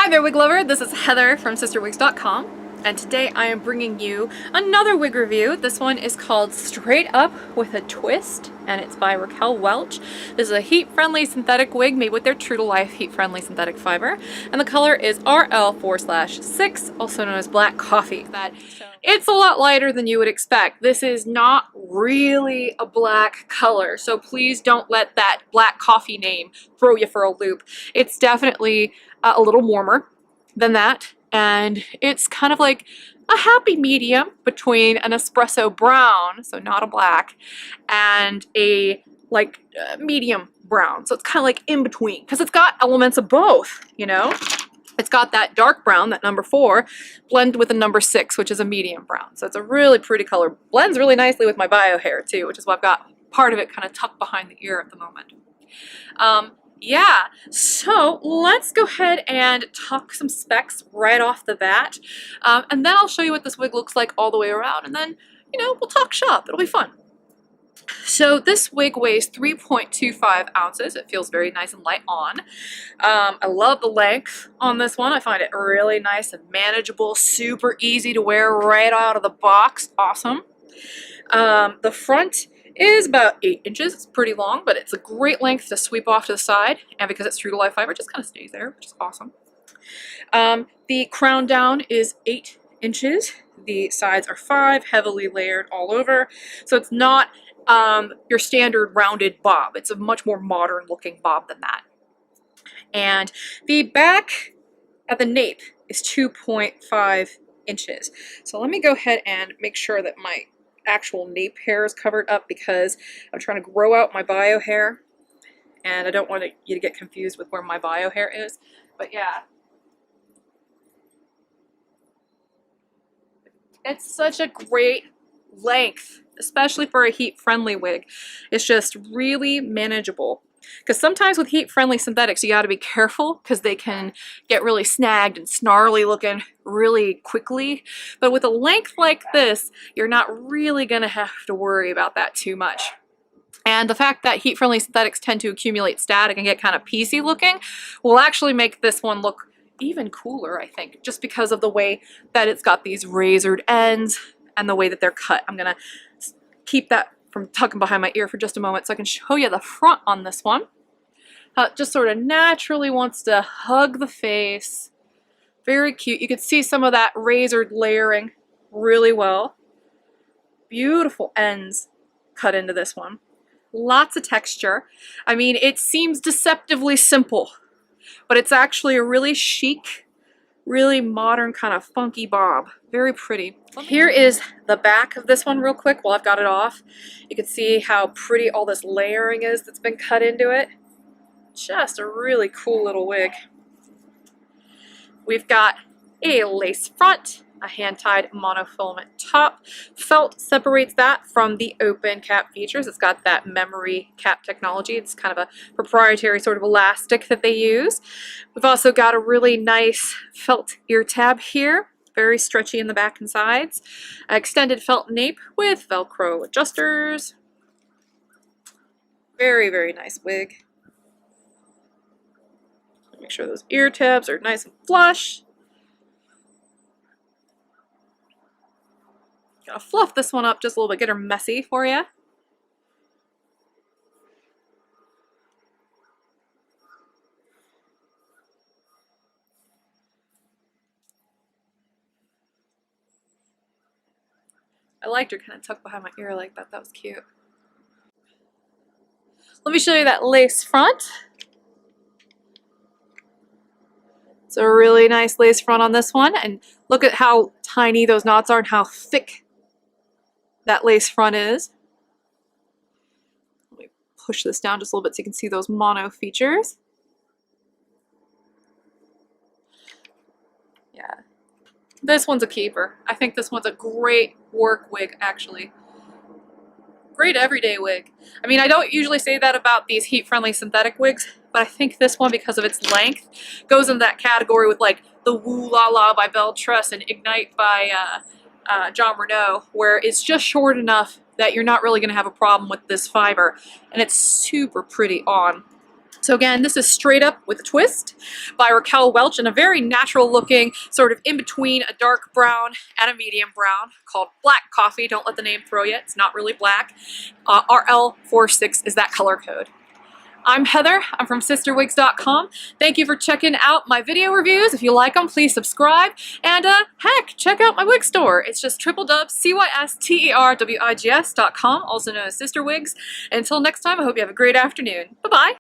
Hi there, wig lover. This is Heather from CysterWigs.com, and today I am bringing you another wig review. This one is called Straight Up with a Twist, and it's by Raquel Welch. This is a heat-friendly synthetic wig made with their true-to-life heat-friendly synthetic fiber, and the color is RL4/6, also known as black coffee. It's a lot lighter than you would expect. This is not really a black color, so please don't let that black coffee name throw you for a loop. It's definitely a little warmer than that, and it's kind of like a happy medium between an espresso brown, so not a black, and a medium brown. So it's kind of like in between, because it's got elements of both, you know? It's got that dark brown, that number 4, blended with the number 6, which is a medium brown. So it's a really pretty color. Blends really nicely with my bio hair too, which is why I've got part of it kind of tucked behind the ear at the moment. Yeah, so let's go ahead and talk some specs right off the bat. And then I'll show you what this wig looks like all the way around, and then, you know, we'll talk shop. It'll be fun. So this wig weighs 3.25 ounces. It feels very nice and light on. I love the length on this one. I find it really nice and manageable, super easy to wear right out of the box. Awesome. The front is about 8 inches. It's pretty long, but it's a great length to sweep off to the side, and because it's true to life fiber, it just kind of stays there, which is awesome. The crown down is 8 inches. The sides are 5, heavily layered all over, so it's not your standard rounded bob. It's a much more modern looking bob than that. And the back at the nape is 2.5 inches. So let me go ahead and make sure that my actual nape hair is covered up, because I'm trying to grow out my bio hair, and I don't want you to get confused with where my bio hair is. But yeah, it's such a great length, especially for a heat-friendly wig. It's just really manageable, because sometimes with heat-friendly synthetics you got to be careful, because they can get really snagged and snarly looking really quickly. But with a length like this, you're not really going to have to worry about that too much. And the fact that heat-friendly synthetics tend to accumulate static and get kind of piecey looking will actually make this one look even cooler, I think, just because of the way that it's got these razored ends and the way that they're cut. I'm going to keep that from tucking behind my ear for just a moment so I can show you the front on this one. It just sort of naturally wants to hug the face. Very cute. You can see some of that razored layering really well. Beautiful ends cut into this one. Lots of texture. I mean, it seems deceptively simple, but it's actually a really chic, really modern kind of funky bob. Very pretty. Here is the back of this one real quick while I've got it off. You can see how pretty all this layering is that's been cut into it. Just a really cool little wig. We've got a lace front, a hand-tied monofilament top. Felt separates that from the open cap features. It's got that memory cap technology. It's kind of a proprietary sort of elastic that they use. We've also got a really nice felt ear tab here. Very stretchy in the back and sides. Extended felt nape with Velcro adjusters. Very, very nice wig. Make sure those ear tabs are nice and flush. Gonna fluff this one up just a little bit, get her messy for you. I liked her kind of tucked behind my ear like that. That was cute. Let me show you that lace front. It's a really nice lace front on this one, and look at how tiny those knots are and how thick that lace front is. Let me push this down just a little bit so you can see those mono features. Yeah. This one's a keeper. I think this one's a great work wig, actually. Great everyday wig. I mean, I don't usually say that about these heat-friendly synthetic wigs, but I think this one, because of its length, goes in that category with like the Woo La La by Belle Tress and Ignite by John Renault, where it's just short enough that you're not really going to have a problem with this fiber, and it's super pretty on. So again, this is Straight Up with a Twist by Raquel Welch, in a very natural looking, sort of in between a dark brown and a medium brown, called Black Coffee. Don't let the name throw you, it's not really black. RL46 is that color code. I'm Heather, I'm from CysterWigs.com. Thank you for checking out my video reviews. If you like them, please subscribe. And heck, check out my wig store. It's just www.cysterwigs.com, also known as CysterWigs. Until next time, I hope you have a great afternoon. Bye-bye.